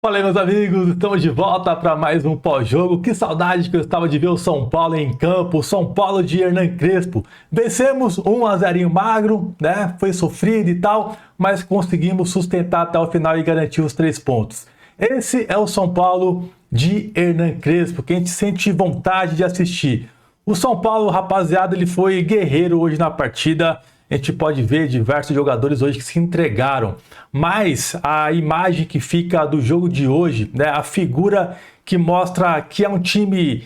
Fala aí, meus amigos, estamos de volta para mais um pós-jogo. Que saudade que eu estava de ver o São Paulo em campo, o São Paulo de Hernan Crespo. Vencemos 1-0 magro, né? Foi sofrido e tal, mas conseguimos sustentar até o final e garantir os 3 pontos. Esse é o São Paulo de Hernan Crespo, que a gente sente vontade de assistir. O São Paulo, rapaziada, ele foi guerreiro hoje na partida. A gente pode ver diversos jogadores hoje que se entregaram, mas a imagem que fica do jogo de hoje, né, a figura que mostra que é um time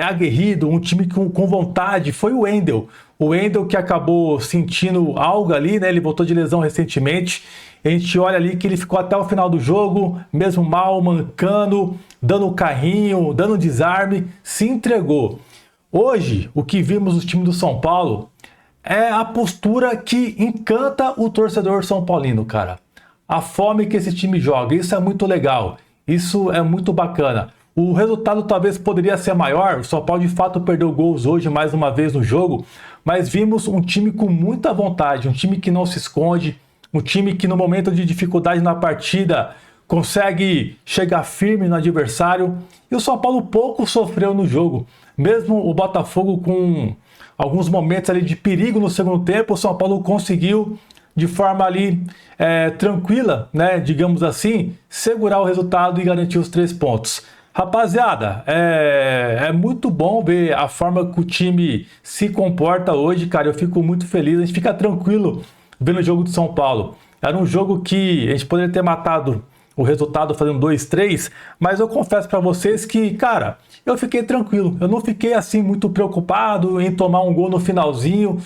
aguerrido, um time com vontade, foi o Wendel. O Wendel que acabou sentindo algo ali, né, ele voltou de lesão recentemente. A gente olha ali que ele ficou até o final do jogo, mesmo mal, mancando, dando carrinho, dando desarme, se entregou. Hoje, o que vimos no time do São Paulo é a postura que encanta o torcedor são paulino, cara. A fome que esse time joga, isso é muito legal, isso é muito bacana. O resultado talvez poderia ser maior, o São Paulo de fato perdeu gols hoje mais uma vez no jogo, mas vimos um time com muita vontade, um time que não se esconde, um time que no momento de dificuldade na partida consegue chegar firme no adversário. E o São Paulo pouco sofreu no jogo, mesmo o Botafogo com alguns momentos ali de perigo no segundo tempo, o São Paulo conseguiu de forma ali tranquila, né, digamos assim, segurar o resultado e garantir os 3 pontos. Rapaziada, é muito bom ver a forma que o time se comporta hoje, cara. Eu fico muito feliz, a gente fica tranquilo vendo o jogo de São Paulo. Era um jogo que a gente poderia ter matado o resultado fazendo 2-3, mas eu confesso para vocês que, cara, eu fiquei tranquilo. Eu não fiquei assim muito preocupado em tomar um gol no finalzinho.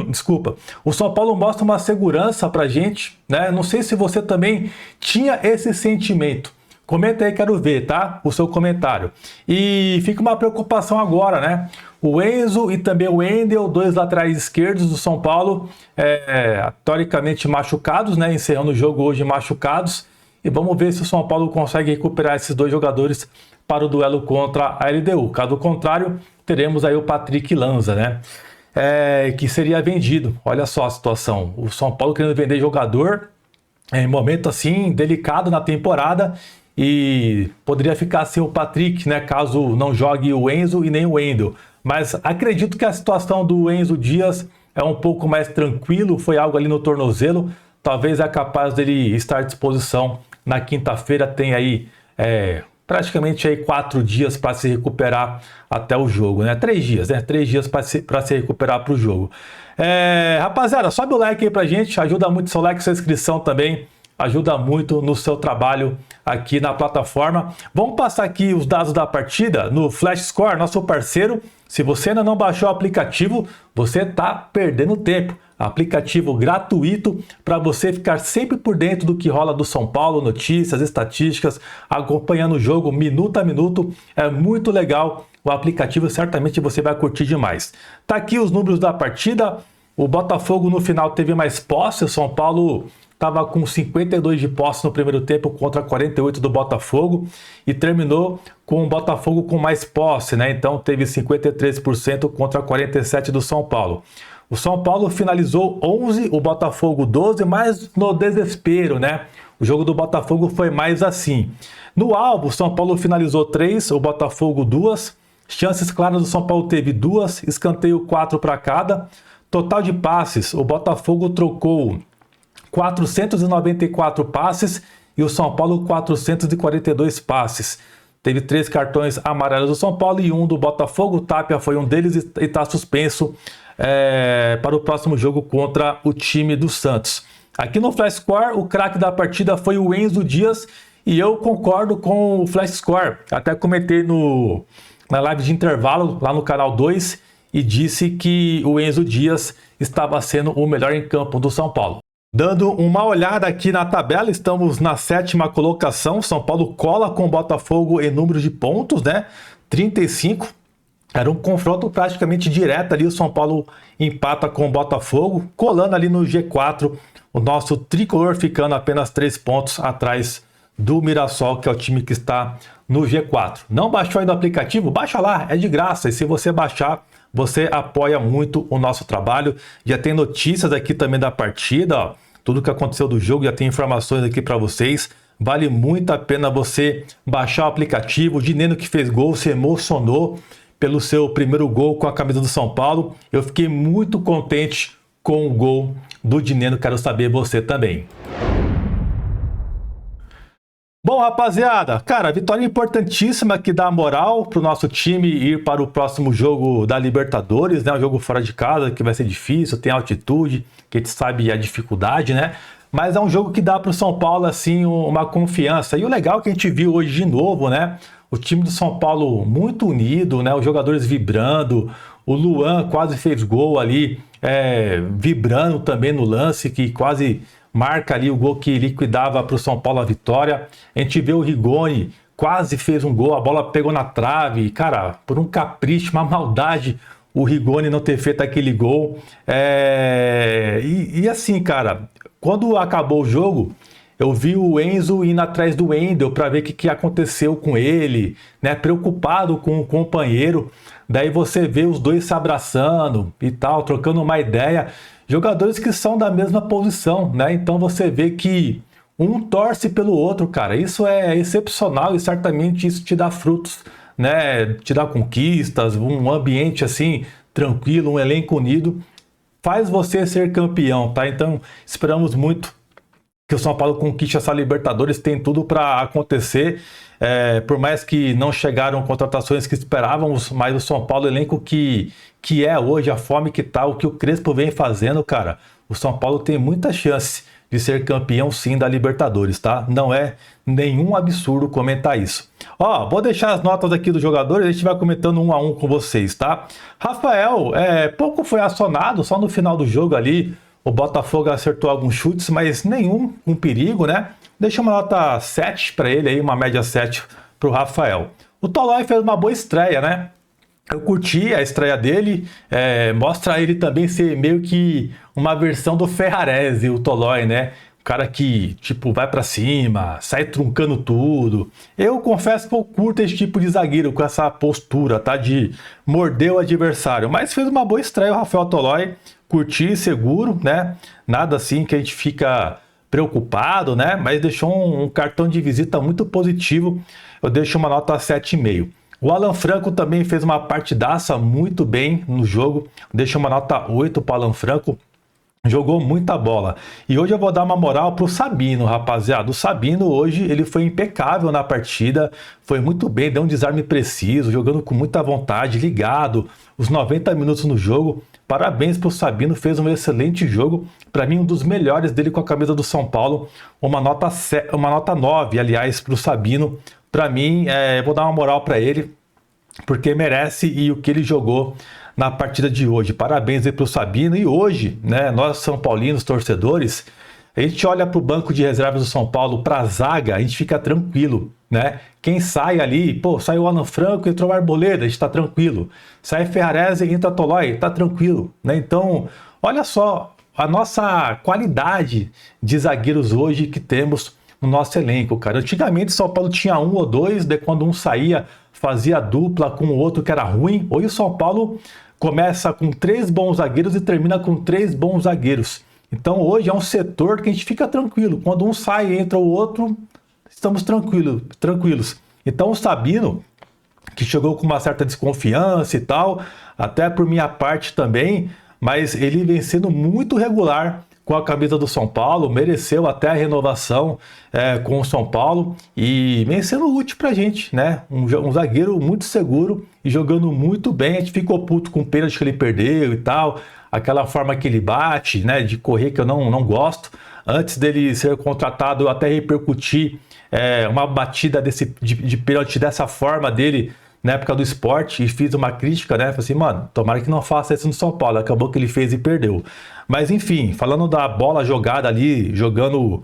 Desculpa. O São Paulo mostra uma segurança pra gente, né? Não sei se você também tinha esse sentimento. Comenta aí, quero ver, tá? O seu comentário. E fica uma preocupação agora, né? O Enzo e também o Wendel, 2 laterais esquerdos do São Paulo, teoricamente machucados, né? Encerrando o jogo hoje machucados. E vamos ver se o São Paulo consegue recuperar esses 2 jogadores para o duelo contra a LDU. Caso contrário, teremos aí o Patrick Lanza, né? Que seria vendido. Olha só a situação. O São Paulo querendo vender jogador em momento assim delicado na temporada. E poderia ficar sem o Patrick, né, caso não jogue o Enzo e nem o Wendel. Mas acredito que a situação do Enzo Dias é um pouco mais tranquilo, foi algo ali no tornozelo, talvez é capaz dele estar à disposição na quinta-feira, tem aí praticamente aí 4 dias para se recuperar até o jogo, né? 3 dias, né? 3 dias para se recuperar para o jogo. Rapaziada, sobe o like aí pra gente, ajuda muito seu like, sua inscrição também. Ajuda muito no seu trabalho aqui na plataforma. Vamos passar aqui os dados da partida no Flash Score, nosso parceiro. Se você ainda não baixou o aplicativo, você está perdendo tempo. Aplicativo gratuito para você ficar sempre por dentro do que rola do São Paulo, notícias, estatísticas, acompanhando o jogo minuto a minuto. É muito legal o aplicativo, certamente você vai curtir demais. Tá aqui os números da partida. O Botafogo no final teve mais posse, o São Paulo estava com 52 de posse no primeiro tempo contra 48 do Botafogo e terminou com o Botafogo com mais posse, né? Então teve 53% contra 47% do São Paulo. O São Paulo finalizou 11, o Botafogo 12, mas no desespero, né? O jogo do Botafogo foi mais assim. No alvo, o São Paulo finalizou 3, o Botafogo 2. Chances claras do São Paulo teve 2, escanteio 4 para cada. Total de passes, o Botafogo trocou 494 passes e o São Paulo 442 passes. Teve 3 cartões amarelos do São Paulo e 1 do Botafogo. O Tapia foi um deles e está suspenso para o próximo jogo contra o time do Santos. Aqui no Flash Score, o craque da partida foi o Enzo Dias e eu concordo com o Flash Score. Até comentei na live de intervalo lá no canal 2 e disse que o Enzo Dias estava sendo o melhor em campo do São Paulo. Dando uma olhada aqui na tabela, estamos na 7ª colocação. São Paulo cola com o Botafogo em número de pontos, né? 35. Era um confronto praticamente direto ali. O São Paulo empata com o Botafogo, colando ali no G4. O nosso tricolor ficando apenas 3 pontos atrás do Mirassol, que é o time que está no G4. Não baixou ainda o aplicativo? Baixa lá, é de graça. E se você baixar, você apoia muito o nosso trabalho. Já tem notícias aqui também da partida, ó. Tudo que aconteceu do jogo, já tem informações aqui para vocês. Vale muito a pena você baixar o aplicativo. O Dineno que fez gol se emocionou pelo seu primeiro gol com a camisa do São Paulo. Eu fiquei muito contente com o gol do Dineno, quero saber você também. Bom, rapaziada, cara, vitória importantíssima que dá moral para o nosso time ir para o próximo jogo da Libertadores, né? Um jogo fora de casa, que vai ser difícil, tem altitude, que a gente sabe a dificuldade, né? Mas é um jogo que dá para o São Paulo, assim, uma confiança. E o legal é que a gente viu hoje de novo, né? O time do São Paulo muito unido, né? Os jogadores vibrando, o Luan quase fez gol ali, vibrando também no lance, que quase marca ali o gol que liquidava para o São Paulo a vitória. A gente vê o Rigoni, quase fez um gol, a bola pegou na trave. Cara, por um capricho, uma maldade, o Rigoni não ter feito aquele gol. E assim, cara, quando acabou o jogo, eu vi o Enzo indo atrás do Wendel para ver o que aconteceu com ele, né? Preocupado com o companheiro. Daí você vê os dois se abraçando e tal, trocando uma ideia. Jogadores que são da mesma posição, né? Então você vê que um torce pelo outro, cara. Isso é excepcional e certamente isso te dá frutos, né? Te dá conquistas, um ambiente assim tranquilo, um elenco unido. Faz você ser campeão, tá? Então esperamos muito que o São Paulo conquiste essa Libertadores, tem tudo para acontecer. Por mais que não chegaram contratações que esperávamos, mas o São Paulo, elenco que é hoje, a fome que tá, o que o Crespo vem fazendo, cara, o São Paulo tem muita chance de ser campeão sim da Libertadores, tá? Não é nenhum absurdo comentar isso. Ó, vou deixar as notas aqui dos jogadores, a gente vai comentando um a um com vocês, tá? Rafael, pouco foi acionado, só no final do jogo ali, o Botafogo acertou alguns chutes, mas nenhum com perigo, né? Deixa uma nota 7 para ele aí, uma média 7 para o Rafael. O Tolói fez uma boa estreia, né? Eu curti a estreia dele, mostra ele também ser meio que uma versão do Ferrarese, o Tolói, né? O cara que, tipo, vai para cima, sai truncando tudo. Eu confesso que eu curto esse tipo de zagueiro com essa postura, tá? De morder o adversário. Mas fez uma boa estreia o Rafael Tolói, curti, seguro, né? Nada assim que a gente fica preocupado, né? Mas deixou um cartão de visita muito positivo. Eu deixo uma nota 7,5. O Alan Franco também fez uma partidaça muito bem no jogo. Deixo uma nota 8 para o Alan Franco. Jogou muita bola. E hoje eu vou dar uma moral pro Sabino, rapaziada. O Sabino hoje ele foi impecável na partida, foi muito bem, deu um desarme preciso, jogando com muita vontade, ligado, os 90 minutos no jogo. Parabéns pro Sabino, fez um excelente jogo. Para mim, um dos melhores dele com a camisa do São Paulo. Uma nota 9, aliás, pro Sabino. Para mim, eu vou dar uma moral para ele, porque merece e o que ele jogou na partida de hoje. Parabéns aí para o Sabino. E hoje, né, nós São Paulinos, torcedores, a gente olha para o banco de reservas do São Paulo, para a zaga, a gente fica tranquilo, né? Quem sai ali, pô, saiu o Alan Franco, entrou o Arboleda, a gente está tranquilo. Sai Ferrarese, entra Tolói, tá tranquilo, né? Então, olha só a nossa qualidade de zagueiros hoje que temos no nosso elenco, cara. Antigamente São Paulo tinha um ou dois, daí quando um saía, fazia dupla com o outro que era ruim. Hoje o São Paulo começa com 3 bons zagueiros e termina com 3 bons zagueiros. Então hoje é um setor que a gente fica tranquilo. Quando um sai e entra o outro, estamos tranquilos. Então o Sabino, que chegou com uma certa desconfiança e tal, até por minha parte também, mas ele vem sendo muito regular com a camisa do São Paulo, mereceu até a renovação com o São Paulo e vem sendo útil pra gente, né? Um zagueiro muito seguro e jogando muito bem. A gente ficou puto com o pênalti que ele perdeu e tal, aquela forma que ele bate, né? De correr que eu não gosto. Antes dele ser contratado, eu até repercuti uma batida de pênalti dessa forma dele na época do Sport e fiz uma crítica, né? Falei assim, mano, tomara que não faça isso no São Paulo. Acabou que ele fez e perdeu. Mas enfim, falando da bola jogada ali, jogando,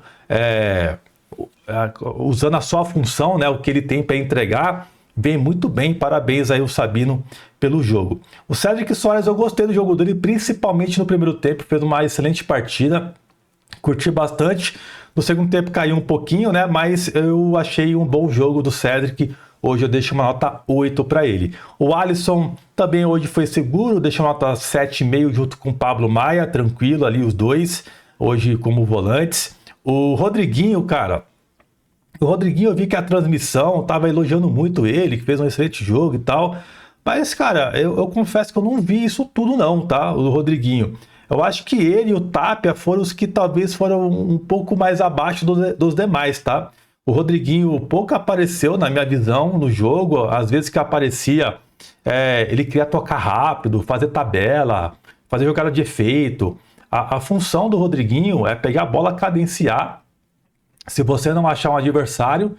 usando a sua função, né? O que ele tem para entregar, vem muito bem. Parabéns aí o Sabino pelo jogo. O Cédric Soares, eu gostei do jogo dele, principalmente no primeiro tempo, fez uma excelente partida. Curti bastante. No segundo tempo caiu um pouquinho, né? Mas eu achei um bom jogo do Cédric. Hoje eu deixo uma nota 8 para ele. O Alisson também hoje foi seguro, deixo uma nota 7,5 junto com o Pablo Maia, tranquilo ali os dois, hoje como volantes. O Rodriguinho, cara, O Rodriguinho, eu vi que a transmissão tava elogiando muito ele, que fez um excelente jogo e tal. Mas, cara, eu confesso que eu não vi isso tudo não, tá? O Rodriguinho. Eu acho que ele e o Tapia foram os que talvez foram um pouco mais abaixo dos demais, tá? O Rodriguinho pouco apareceu, na minha visão, no jogo. Às vezes que aparecia, ele queria tocar rápido, fazer tabela, fazer jogada de efeito. A função do Rodriguinho é pegar a bola, cadenciar. Se você não achar um adversário,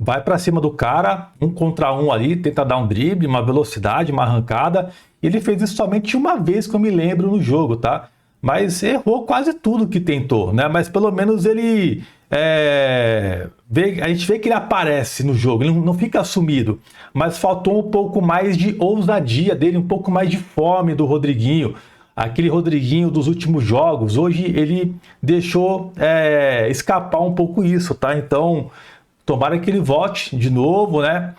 vai para cima do cara, 1 contra 1 ali, tenta dar um drible, uma velocidade, uma arrancada. Ele fez isso somente uma vez que eu me lembro no jogo, tá? Mas errou quase tudo que tentou, né? Mas pelo menos ele a gente vê que ele aparece no jogo, ele não fica sumido. Mas faltou um pouco mais de ousadia dele, um pouco mais de fome do Rodriguinho. Aquele Rodriguinho dos últimos jogos, hoje ele deixou escapar um pouco isso, tá? Então, tomara que ele volte de novo, né?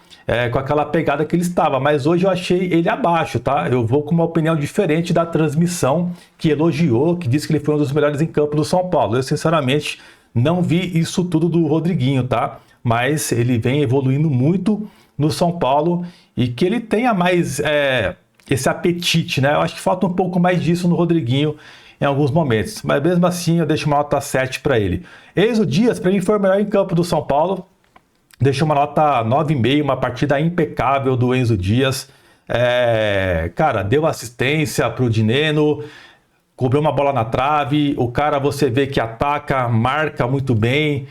Com aquela pegada que ele estava. Mas hoje eu achei ele abaixo, tá? Eu vou com uma opinião diferente da transmissão, que elogiou, que disse que ele foi um dos melhores em campo do São Paulo. Eu, sinceramente, não vi isso tudo do Rodriguinho, tá? Mas ele vem evoluindo muito no São Paulo e que ele tenha mais esse apetite, né? Eu acho que falta um pouco mais disso no Rodriguinho em alguns momentos. Mas mesmo assim, eu deixo uma nota 7 para ele. Enzo Dias, para mim, foi o melhor em campo do São Paulo. Deixo uma nota 9,5, uma partida impecável do Enzo Dias. Cara, deu assistência para o Dineno, cobrou uma bola na trave. O cara, você vê que ataca, marca muito bem,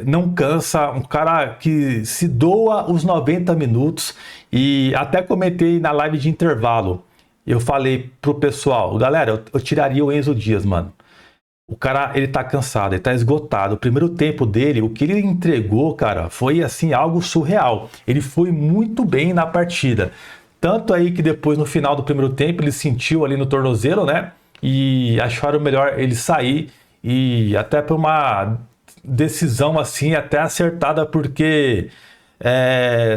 não cansa. Um cara que se doa os 90 minutos. E até comentei na live de intervalo. Eu falei pro pessoal, galera, eu tiraria o Enzo Dias, mano. O cara, ele tá cansado, ele tá esgotado. O primeiro tempo dele, o que ele entregou, cara, foi assim, algo surreal. Ele foi muito bem na partida. Tanto aí que depois, no final do primeiro tempo, ele sentiu ali no tornozelo, né? E acharam melhor ele sair. E até por uma decisão assim, até acertada, porque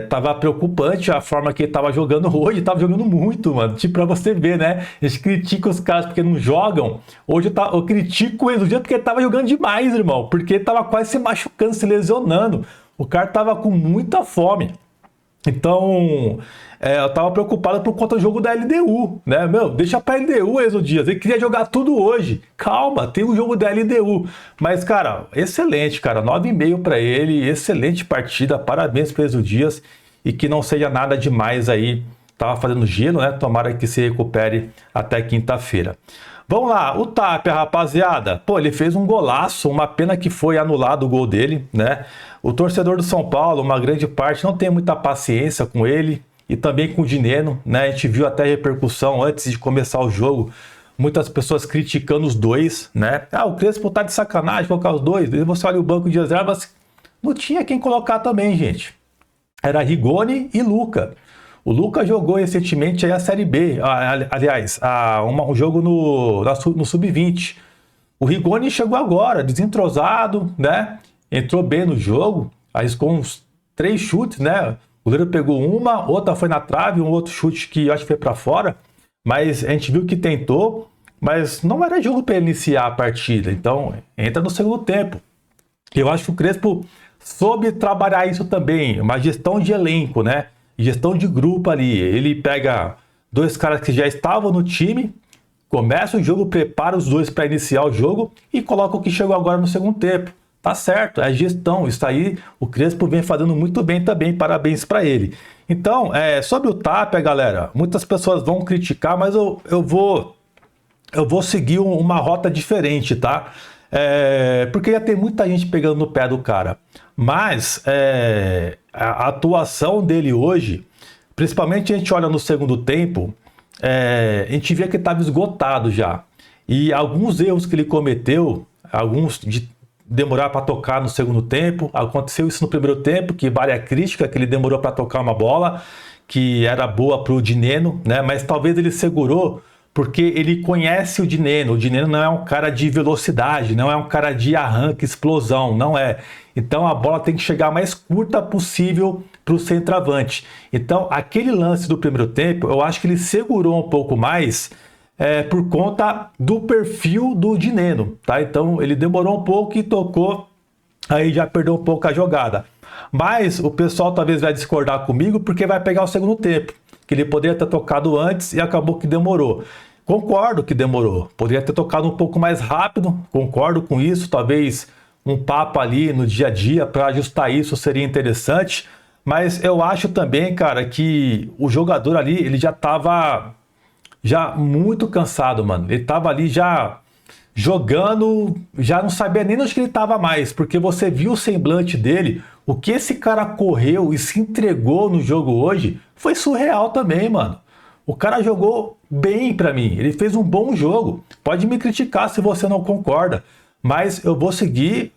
tava preocupante a forma que ele tava jogando hoje. Tava jogando muito, mano. Tipo, pra você ver, né? A gente critica os caras porque não jogam. Hoje eu critico eles dia porque ele tava jogando demais, irmão. Porque ele tava quase se machucando, se lesionando. O cara tava com muita fome. Então, eu tava preocupado por conta do jogo da LDU, né? Meu, deixa pra LDU, Enzo Dias. Ele queria jogar tudo hoje. Calma, tem o jogo da LDU. Mas, cara, excelente, cara. 9,5 pra ele. Excelente partida. Parabéns pro Enzo Dias. E que não seja nada demais aí. Tava fazendo gelo, né? Tomara que se recupere até quinta-feira. Vamos lá, o Tapia, rapaziada. Pô, ele fez um golaço, uma pena que foi anulado o gol dele, né? O torcedor do São Paulo, uma grande parte, não tem muita paciência com ele e também com o Dineno, né? A gente viu até repercussão antes de começar o jogo, muitas pessoas criticando os dois, né? O Crespo tá de sacanagem colocar os dois. E você olha o banco de reservas, não tinha quem colocar também, gente. Era Rigoni e Luca. O Luca jogou recentemente aí a Série B, aliás, um jogo no Sub-20. O Rigoni chegou agora, desentrosado, né? Entrou bem no jogo, arriscou uns 3 chutes, né? O goleiro pegou uma, outra foi na trave, um outro chute que eu acho que foi para fora. Mas a gente viu que tentou, mas não era jogo para iniciar a partida. Então, entra no segundo tempo. Eu acho que o Crespo soube trabalhar isso também, uma gestão de elenco, né? Gestão de grupo ali. Ele pega 2 caras que já estavam no time, começa o jogo, prepara os 2 para iniciar o jogo e coloca o que chegou agora no segundo tempo. Tá certo, é gestão. Isso aí o Crespo vem fazendo muito bem também. Parabéns para ele. Então, sobre o Tapia, galera, muitas pessoas vão criticar, mas eu vou seguir uma rota diferente, tá? Porque ia ter muita gente pegando no pé do cara. Mas a atuação dele hoje, principalmente a gente olha no segundo tempo, a gente via que estava esgotado já. E alguns erros que ele cometeu, alguns de demorar para tocar no segundo tempo, aconteceu isso no primeiro tempo, que vale a crítica, que ele demorou para tocar uma bola, que era boa para o Dineno, né? Mas talvez ele segurou porque ele conhece o Dineno. O Dineno não é um cara de velocidade, não é um cara de arranque, explosão, não é. Então a bola tem que chegar mais curta possível para o centroavante. Então aquele lance do primeiro tempo, eu acho que ele segurou um pouco mais por conta do perfil do Dineno, tá? Então ele demorou um pouco e tocou aí já perdeu um pouco a jogada. Mas o pessoal talvez vai discordar comigo porque vai pegar o segundo tempo, que ele poderia ter tocado antes e acabou que demorou. Concordo que demorou, poderia ter tocado um pouco mais rápido, concordo com isso, talvez um papo ali no dia a dia para ajustar isso seria interessante, mas eu acho também, cara, que o jogador ali, ele já estava muito cansado, mano. Ele estava ali já jogando, já não sabia nem onde que ele estava mais, porque você viu o semblante dele, o que esse cara correu e se entregou no jogo hoje, foi surreal também, mano. O cara jogou bem pra mim, ele fez um bom jogo. Pode me criticar se você não concorda, mas eu vou seguir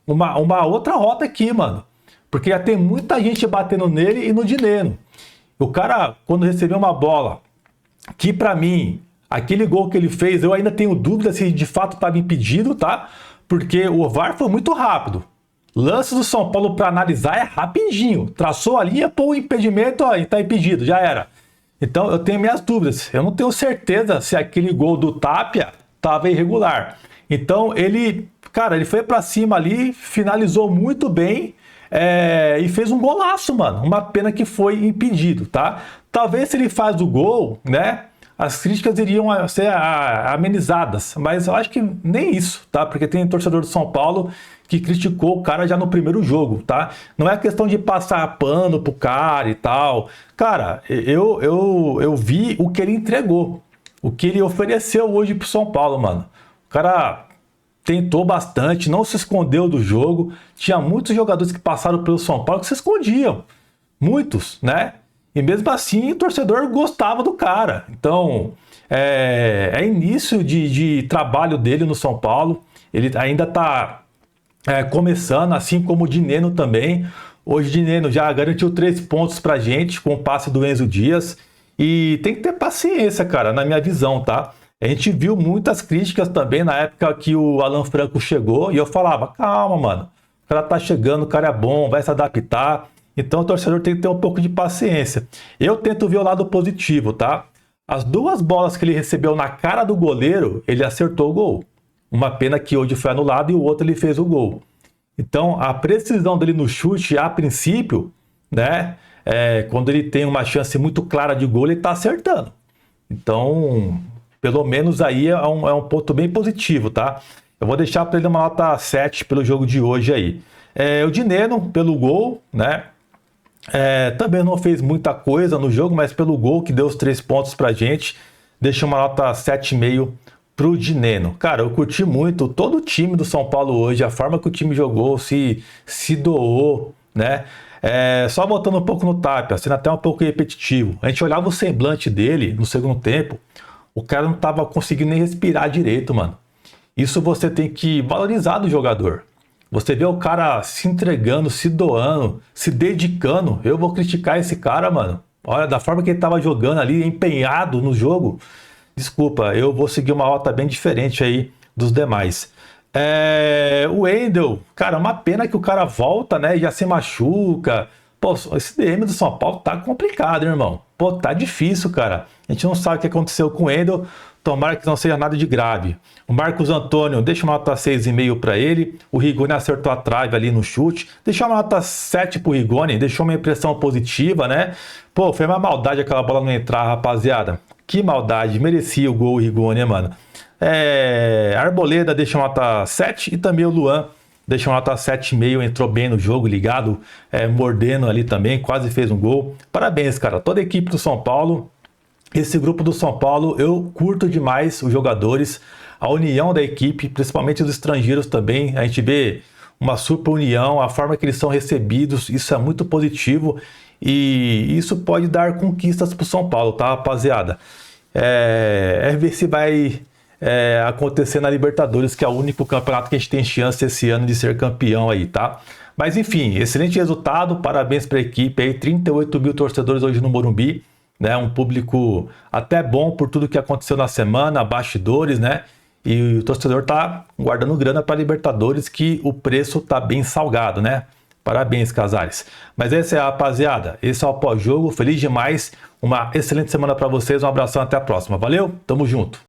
uma outra rota aqui, mano. Porque já tem muita gente batendo nele e no Dineno. O cara, quando recebeu uma bola, que pra mim, aquele gol que ele fez, eu ainda tenho dúvida se de fato estava impedido, tá? Porque o VAR foi muito rápido. Lance do São Paulo para analisar é rapidinho. Traçou a linha, pô, o impedimento, ó, tá impedido, já era. Então eu tenho minhas dúvidas. Eu não tenho certeza se aquele gol do Tapia estava irregular. Então ele, cara, ele foi para cima ali, finalizou muito bem e fez um golaço, mano. Uma pena que foi impedido, tá? Talvez se ele faz o gol, né? As críticas iriam ser amenizadas, mas eu acho que nem isso, tá? Porque tem torcedor do São Paulo que criticou o cara já no primeiro jogo, tá? Não é questão de passar pano pro cara e tal. Cara, eu vi o que ele entregou, o que ele ofereceu hoje pro São Paulo, mano. O cara tentou bastante, não se escondeu do jogo. Tinha muitos jogadores que passaram pelo São Paulo que se escondiam. Muitos, né? E mesmo assim, o torcedor gostava do cara. Então, é início de trabalho dele no São Paulo. Ele ainda está começando, assim como o Dineno também. Hoje o Dineno já garantiu 3 pontos pra gente com o passe do Enzo Dias. E tem que ter paciência, cara, na minha visão, tá? A gente viu muitas críticas também na época que o Alan Franco chegou. E eu falava, calma, mano. O cara tá chegando, o cara é bom, vai se adaptar. Então o torcedor tem que ter um pouco de paciência. Eu tento ver o lado positivo, tá? As 2 bolas que ele recebeu na cara do goleiro, ele acertou o gol. Uma pena que hoje foi anulado e o outro ele fez o gol. Então a precisão dele no chute, a princípio, né? Quando ele tem uma chance muito clara de gol, ele tá acertando. Então, pelo menos aí é um ponto bem positivo, tá? Eu vou deixar para ele uma nota 7 pelo jogo de hoje aí. O Dineno, pelo gol, né? Também não fez muita coisa no jogo, mas pelo gol que deu os 3 pontos pra gente, deixa uma nota 7,5 pro Dineno. Cara, eu curti muito todo o time do São Paulo hoje, a forma que o time jogou, se doou, né? Só voltando um pouco no Tapia, sendo até um pouco repetitivo. A gente olhava o semblante dele no segundo tempo, o cara não tava conseguindo nem respirar direito, mano. Isso você tem que valorizar do jogador. Você vê o cara se entregando, se doando, se dedicando. Eu vou criticar esse cara, mano. Olha, da forma que ele tava jogando ali, empenhado no jogo. Desculpa, eu vou seguir uma rota bem diferente aí dos demais. O Wendel, cara, uma pena que o cara volta, né? E já se machuca. Pô, esse DM do São Paulo tá complicado, irmão. Pô, tá difícil, cara. A gente não sabe o que aconteceu com o Wendel. Tomara que não seja nada de grave. O Marcos Antônio, deixa uma nota 6,5 para ele. O Rigoni acertou a trave ali no chute. Deixou uma nota 7 pro Rigoni. Deixou uma impressão positiva, né? Pô, foi uma maldade aquela bola não entrar, rapaziada. Que maldade. Merecia o gol, o Rigoni, mano. Arboleda deixa uma nota 7. E também o Luan deixa uma nota 7,5. Entrou bem no jogo, ligado. Mordendo ali também. Quase fez um gol. Parabéns, cara. Toda a equipe do São Paulo. Esse grupo do São Paulo, eu curto demais os jogadores, a união da equipe, principalmente os estrangeiros também. A gente vê uma super união, a forma que eles são recebidos, isso é muito positivo e isso pode dar conquistas para o São Paulo, tá, rapaziada? Ver se vai acontecer na Libertadores, que é o único campeonato que a gente tem chance esse ano de ser campeão aí, tá? Mas enfim, excelente resultado, parabéns para a equipe aí, 38 mil torcedores hoje no Morumbi. Né, um público até bom por tudo que aconteceu na semana, bastidores, né? E o torcedor tá guardando grana para Libertadores, que o preço tá bem salgado, né? Parabéns, Casares. Mas essa é a rapaziada, esse é o pós-jogo, feliz demais, uma excelente semana para vocês, um abração, até a próxima. Valeu, tamo junto.